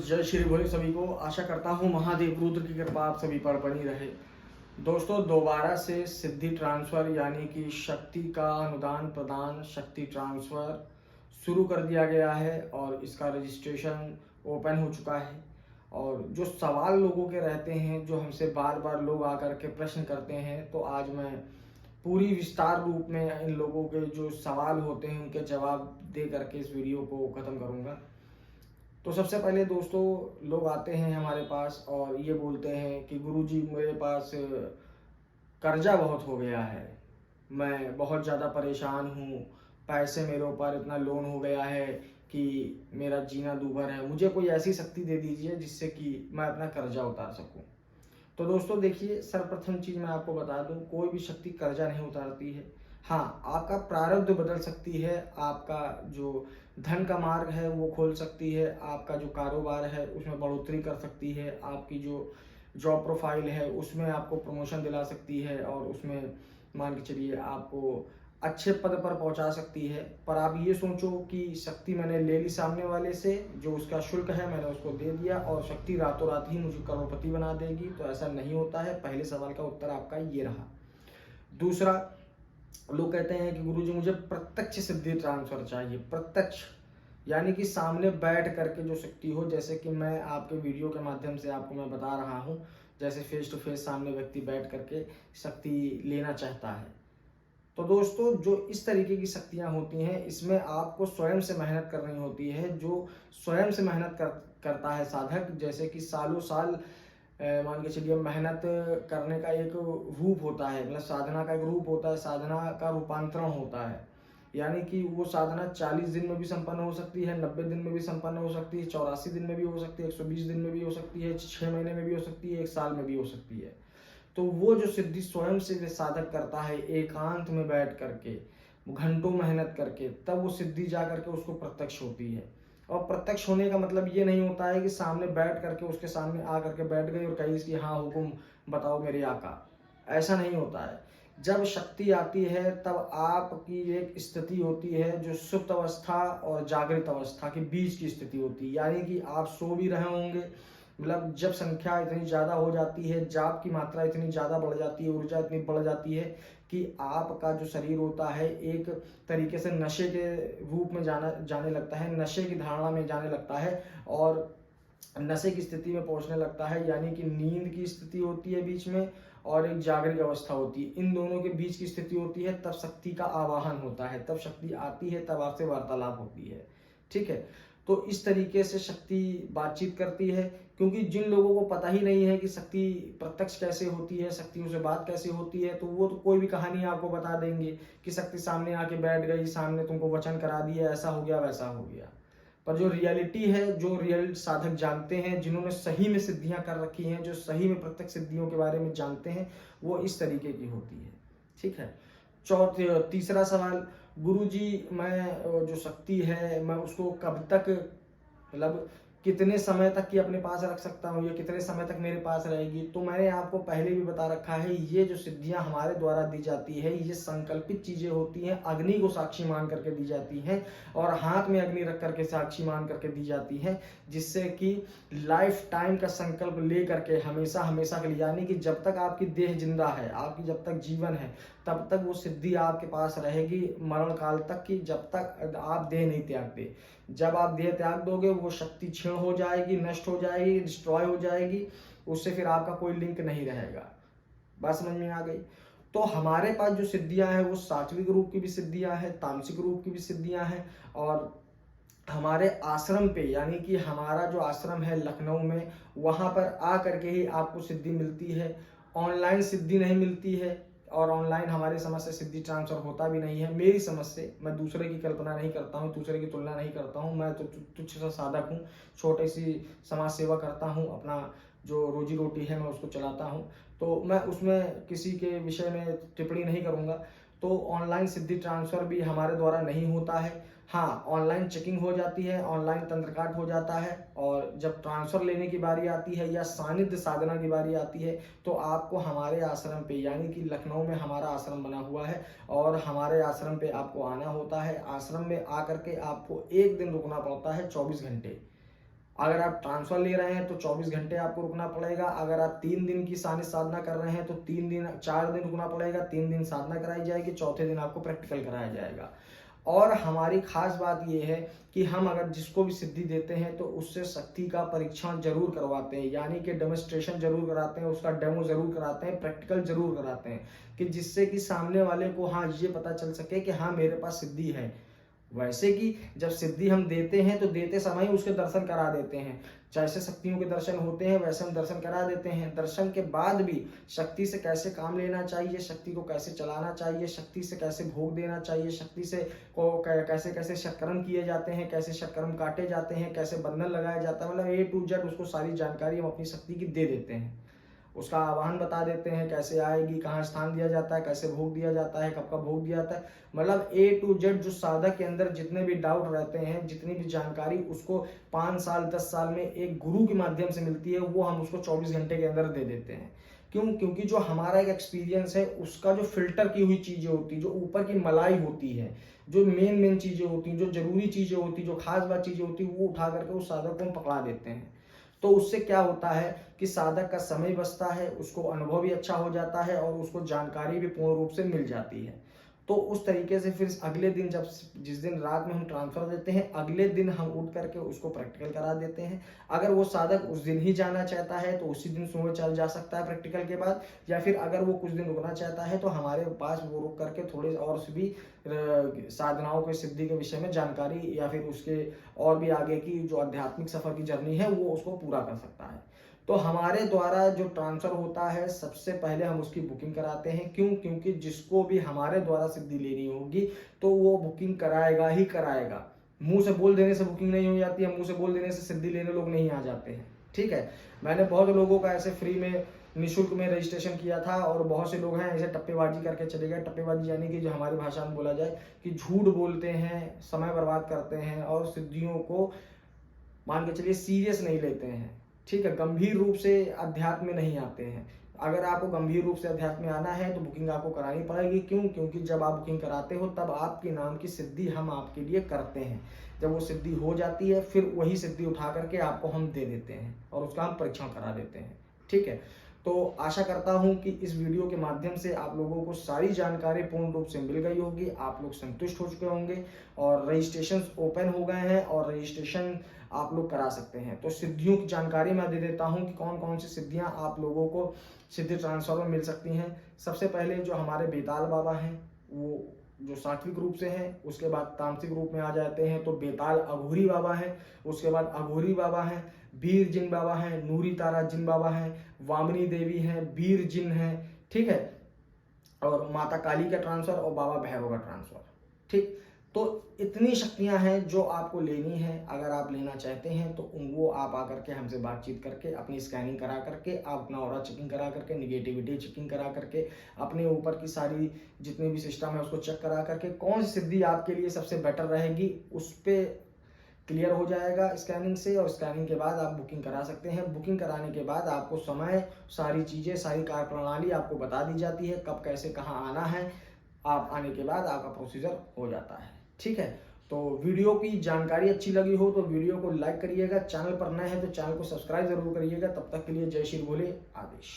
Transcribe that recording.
जय श्री भोले सभी को। आशा करता हूँ महादेव रुद्र की कृपा आप सभी पर बनी रहे। दोस्तों, दोबारा से सिद्धि ट्रांसफ़र यानी कि शक्ति का अनुदान प्रदान शक्ति ट्रांसफ़र शुरू कर दिया गया है और इसका रजिस्ट्रेशन ओपन हो चुका है। और जो सवाल लोगों के रहते हैं, जो हमसे बार बार लोग आकर के प्रश्न करते हैं, तो आज मैं पूरी विस्तार रूप में इन लोगों के जो सवाल होते हैं उनके जवाब दे करके इस वीडियो को ख़त्म करूँगा। तो सबसे पहले दोस्तों, लोग आते हैं हमारे पास और ये बोलते हैं कि गुरुजी मेरे पास कर्जा बहुत हो गया है, मैं बहुत ज़्यादा परेशान हूँ, पैसे मेरे ऊपर इतना लोन हो गया है कि मेरा जीना दूभर है, मुझे कोई ऐसी शक्ति दे दीजिए जिससे कि मैं अपना कर्जा उतार सकूँ। तो दोस्तों देखिए, सर्वप्रथम चीज़ मैं आपको बता दूं, कोई भी शक्ति कर्जा नहीं उतारती है। हाँ, आपका प्रारब्ध बदल सकती है, आपका जो धन का मार्ग है वो खोल सकती है, आपका जो कारोबार है उसमें बढ़ोतरी कर सकती है, आपकी जो जॉब प्रोफाइल है उसमें आपको प्रमोशन दिला सकती है और उसमें मान के चलिए आपको अच्छे पद पर पहुंचा सकती है। पर आप ये सोचो कि शक्ति मैंने ले ली सामने वाले से, जो उसका शुल्क है मैंने उसको दे दिया और शक्ति रातों रात ही मुझे करोड़पति बना देगी, तो ऐसा नहीं होता है। पहले सवाल का उत्तर आपका ये रहा। दूसरा, लोग कहते हैं कि गुरुजी मुझे प्रत्यक्ष सिद्धि ट्रांसफर चाहिए। प्रत्यक्ष यानी कि सामने बैठ करके जो शक्ति हो, जैसे कि मैं आपके वीडियो के माध्यम से आपको मैं बता रहा हूँ, जैसे फेस टू फेस सामने व्यक्ति बैठ करके शक्ति लेना चाहता है। तो दोस्तों, जो इस तरीके की शक्तियाँ होती हैं, इसमें आपको स्वयं से मेहनत करनी होती है। जो स्वयं से मेहनत करता है साधक, जैसे कि सालों साल मान के चलिए मेहनत करने का एक रूप होता है, मतलब साधना का एक रूप होता है, साधना का रूपांतरण होता है। यानी कि वो साधना 40 दिन में भी संपन्न हो सकती है, 90 दिन में भी संपन्न हो सकती है, 84 दिन में भी हो सकती है, 120 दिन में भी हो सकती है, 6 महीने में भी हो सकती है, 1 साल में भी हो सकती है। तो वो जो सिद्धि स्वयं से साधक करता है, एकांत में बैठ करके घंटों मेहनत करके, तब वो सिद्धि जा करके उसको प्रत्यक्ष होती है। और प्रत्यक्ष होने का मतलब ये नहीं होता है कि सामने बैठ करके उसके सामने आ करके बैठ गई और कही कि हाँ हुकुम बताओ मेरे आका, ऐसा नहीं होता है। जब शक्ति आती है तब आपकी एक स्थिति होती है जो सुप्त अवस्था और जागृत अवस्था के बीच की स्थिति होती है। यानी कि आप सो भी रहे होंगे, मतलब जब संख्या इतनी ज़्यादा हो जाती है, जाप की मात्रा इतनी ज़्यादा बढ़ जाती है, ऊर्जा इतनी बढ़ जाती है कि आपका जो शरीर होता है एक तरीके से नशे के रूप में जाने लगता है, नशे की धारणा में जाने लगता है और नशे की स्थिति में पहुंचने लगता है। यानी कि नींद की स्थिति होती है बीच में और एक जागृत अवस्था होती है, इन दोनों के बीच की स्थिति होती है, तब शक्ति का आवाहन होता है, तब शक्ति आती है, तब आपसे वार्तालाप होती है। ठीक है, तो इस तरीके से शक्ति बातचीत करती है। क्योंकि जिन लोगों को पता ही नहीं है कि शक्ति प्रत्यक्ष कैसे होती है, शक्तियों से बात कैसे होती है, तो वो तो कोई भी कहानी आपको बता देंगे कि शक्ति सामने आके बैठ गई, सामने तुमको वचन करा दिया, ऐसा हो गया वैसा हो गया। पर जो रियलिटी है, जो रियल साधक जानते हैं, जिन्होंने सही में सिद्धियां कर रखी हैं, जो सही में प्रत्यक्ष सिद्धियों के बारे में जानते हैं, वो इस तरीके की होती है। ठीक है। तीसरा सवाल, गुरुजी मैं जो शक्ति है मैं उसको कब तक, मतलब कितने समय तक की अपने पास रख सकता हूँ, या कितने समय तक मेरे पास रहेगी। तो मैंने आपको पहले भी बता रखा है, ये जो सिद्धियां हमारे द्वारा दी जाती है ये संकल्पित चीजें होती हैं, अग्नि को साक्षी मान करके दी जाती हैं और हाथ में अग्नि रख करके साक्षी मान करके दी जाती है, जिससे कि लाइफ टाइम का संकल्प ले करके हमेशा हमेशा के लिए, यानी कि जब तक आपकी देह जिंदा है, आपकी जब तक जीवन है, तब तक वो सिद्धि आपके पास रहेगी, मरण काल तक की, जब तक आप देह नहीं त्यागते। जब आप देह त्याग दोगे वो शक्ति क्षीण हो जाएगी, नष्ट हो जाएगी, डिस्ट्रॉय हो जाएगी, उससे फिर आपका कोई लिंक नहीं रहेगा। बात समझ में आ गई। तो हमारे पास जो सिद्धियां हैं वो सात्विक रूप की भी सिद्धियां हैं, तामसिक रूप की भी सिद्धियां हैं। और हमारे आश्रम पे, यानी कि हमारा जो आश्रम है लखनऊ में, वहां पर आ करके ही आपको सिद्धि मिलती है। ऑनलाइन सिद्धि नहीं मिलती है और ऑनलाइन हमारी समझ से सिद्धि ट्रांसफर होता भी नहीं है। मेरी समझ से, मैं दूसरे की कल्पना नहीं करता हूँ, दूसरे की तुलना नहीं करता हूँ, मैं तो तुच्छ सा साधक हूँ, छोटी सी समाज सेवा करता हूँ, अपना जो रोजी रोटी है मैं उसको चलाता हूँ, तो मैं उसमें किसी के विषय में टिप्पणी नहीं करूँगा। तो ऑनलाइन सिद्धि ट्रांसफर भी हमारे द्वारा नहीं होता है। हाँ, ऑनलाइन चेकिंग हो जाती है, ऑनलाइन तंत्रकाट हो जाता है, और जब ट्रांसफर लेने की बारी आती है या सानिध्य साधना की बारी आती है तो आपको हमारे आश्रम पे, यानी कि लखनऊ में हमारा आश्रम बना हुआ है और हमारे आश्रम पे आपको आना होता है। आश्रम में आकर के आपको एक दिन रुकना पड़ता है, 24 घंटे अगर आप ट्रांसफर ले रहे हैं तो 24 घंटे आपको रुकना पड़ेगा। अगर आप 3 दिन की साधना कर रहे हैं तो 4 दिन रुकना पड़ेगा, 3 दिन साधना कराई जाएगी, चौथे दिन आपको प्रैक्टिकल कराया जाएगा। और हमारी खास बात यह है कि हम अगर जिसको भी सिद्धि देते हैं तो उससे शक्ति का परीक्षण जरूर करवाते हैं, यानी कि डेमोन्स्ट्रेशन जरूर कराते हैं, उसका डेमो जरूर कराते हैं, प्रैक्टिकल जरूर कराते हैं, कि जिससे कि सामने वाले को हाँ ये पता चल सके कि हाँ मेरे पास सिद्धि है। वैसे कि जब सिद्धि हम देते हैं तो देते समय ही उसके दर्शन करा देते हैं, जैसे शक्तियों के दर्शन होते हैं वैसे हम दर्शन करा देते हैं। दर्शन के बाद भी शक्ति से कैसे काम लेना चाहिए, शक्ति को कैसे चलाना चाहिए, शक्ति से कैसे भोग देना चाहिए, शक्ति से कैसे कैसे षटकर्म किए जाते हैं, कैसे षटकर्म काटे जाते हैं, कैसे बंधन लगाया जाता है, मतलब A to Z उसको सारी जानकारी हम अपनी शक्ति की दे देते हैं। उसका आवाहन बता देते हैं, कैसे आएगी, कहाँ स्थान दिया जाता है, कैसे भोग दिया जाता है, कब कब भोग दिया जाता है, मतलब A to Z जो साधक के अंदर जितने भी डाउट रहते हैं, जितनी भी जानकारी उसको 5 साल 10 साल में एक गुरु के माध्यम से मिलती है, वो हम उसको 24 घंटे के अंदर दे देते हैं। क्यों? क्योंकि जो हमारा एक एक्सपीरियंस है उसका जो फिल्टर की हुई चीजें होती है, जो ऊपर की मलाई होती है, जो मेन चीजें होती हैं, जो जरूरी चीजें होती हैं, जो खास बात चीजें होती है, वो उठा करके उस साधक को हम पकड़ा देते हैं। तो उससे क्या होता है कि साधक का समय बचता है, उसको अनुभव भी अच्छा हो जाता है और उसको जानकारी भी पूर्ण रूप से मिल जाती है। तो उस तरीके से फिर अगले दिन जिस दिन रात में हम ट्रांसफर देते हैं, अगले दिन हम उठ करके उसको प्रैक्टिकल करा देते हैं। अगर वो साधक उस दिन ही जाना चाहता है तो उसी दिन सुबह चल जा सकता है प्रैक्टिकल के बाद, या फिर अगर वो कुछ दिन रुकना चाहता है तो हमारे पास वो रुक करके थोड़े और भी साधनाओं के सिद्धि के विषय में जानकारी या फिर उसके और भी आगे की जो आध्यात्मिक सफर की जर्नी है वो उसको पूरा कर सकता है। तो हमारे द्वारा जो ट्रांसफर होता है सबसे पहले हम उसकी बुकिंग कराते हैं। क्यों? क्योंकि जिसको भी हमारे द्वारा सिद्धि लेनी होगी तो वो बुकिंग कराएगा ही कराएगा। मुंह से बोल देने से बुकिंग नहीं हो जाती है, मुंह से बोल देने से सिद्धि लेने लोग नहीं आ जाते हैं। ठीक है, मैंने बहुत लोगों का ऐसे फ्री में निःशुल्क में रजिस्ट्रेशन किया था और बहुत से लोग हैं ऐसे टप्पेबाजी करके चले गए। टप्पेबाजी यानी कि जो हमारी भाषा में बोला जाए कि झूठ बोलते हैं, समय बर्बाद करते हैं और सिद्धियों को मान के चलिए सीरियस नहीं लेते हैं। ठीक है, गंभीर रूप से अध्यात्म में नहीं आते हैं। अगर आपको गंभीर रूप से अध्यात्म में आना है तो बुकिंग आपको करानी पड़ेगी। क्यों? क्योंकि जब आप बुकिंग कराते हो तब आपके नाम की सिद्धि हम आपके लिए करते हैं। जब वो सिद्धि हो जाती है फिर वही सिद्धि उठा करके आपको हम दे देते हैं और उसका हम परीक्षण करा देते हैं। ठीक है, तो आशा करता हूं कि इस वीडियो के माध्यम से आप लोगों को सारी जानकारी पूर्ण रूप से मिल गई होगी, आप लोग संतुष्ट हो चुके होंगे और रजिस्ट्रेशन ओपन हो गए हैं और रजिस्ट्रेशन आप लोग करा सकते हैं। तो सिद्धियों की जानकारी मैं दे देता हूं कि कौन कौन सी सिद्धियां आप लोगों को सिद्धि ट्रांसफर में मिल सकती हैं। सबसे पहले जो हमारे बेताल बाबा हैं वो जो सात्विक रूप से हैं, उसके बाद तामसिक रूप में आ जाते हैं तो बेताल अघोरी बाबा हैं, उसके बाद अघोरी बाबा हैं, वीर जिन बाबा हैं, नूरी तारा जिन बाबा हैं, वामनी देवी हैं, वीर जिन हैं। ठीक है, और माता काली का ट्रांसफर और बाबा भैरव का ट्रांसफर। ठीक, तो इतनी शक्तियां हैं जो आपको लेनी है। अगर आप लेना चाहते हैं तो वो आप आकर के हमसे बातचीत करके अपनी स्कैनिंग करा करके, आप अपना ऑरा चेकिंग करा करके, निगेटिविटी चेकिंग करा करके, अपने ऊपर की सारी जितनी भी सिस्टम है उसको चेक करा करके कौन सी सिद्धि आपके लिए सबसे बेटर रहेगी उस पर क्लियर हो जाएगा स्कैनिंग से। और स्कैनिंग के बाद आप बुकिंग करा सकते हैं। बुकिंग कराने के बाद आपको समय, सारी चीज़ें, सारी कार्य प्रणाली आपको बता दी जाती है, कब कैसे कहाँ आना है। आप आने के बाद आपका प्रोसीजर हो जाता है। ठीक है, तो वीडियो की जानकारी अच्छी लगी हो तो वीडियो को लाइक करिएगा, चैनल पर नए हैं तो चैनल को सब्सक्राइब जरूर करिएगा। तब तक के लिए जय श्री भोले, आदेश।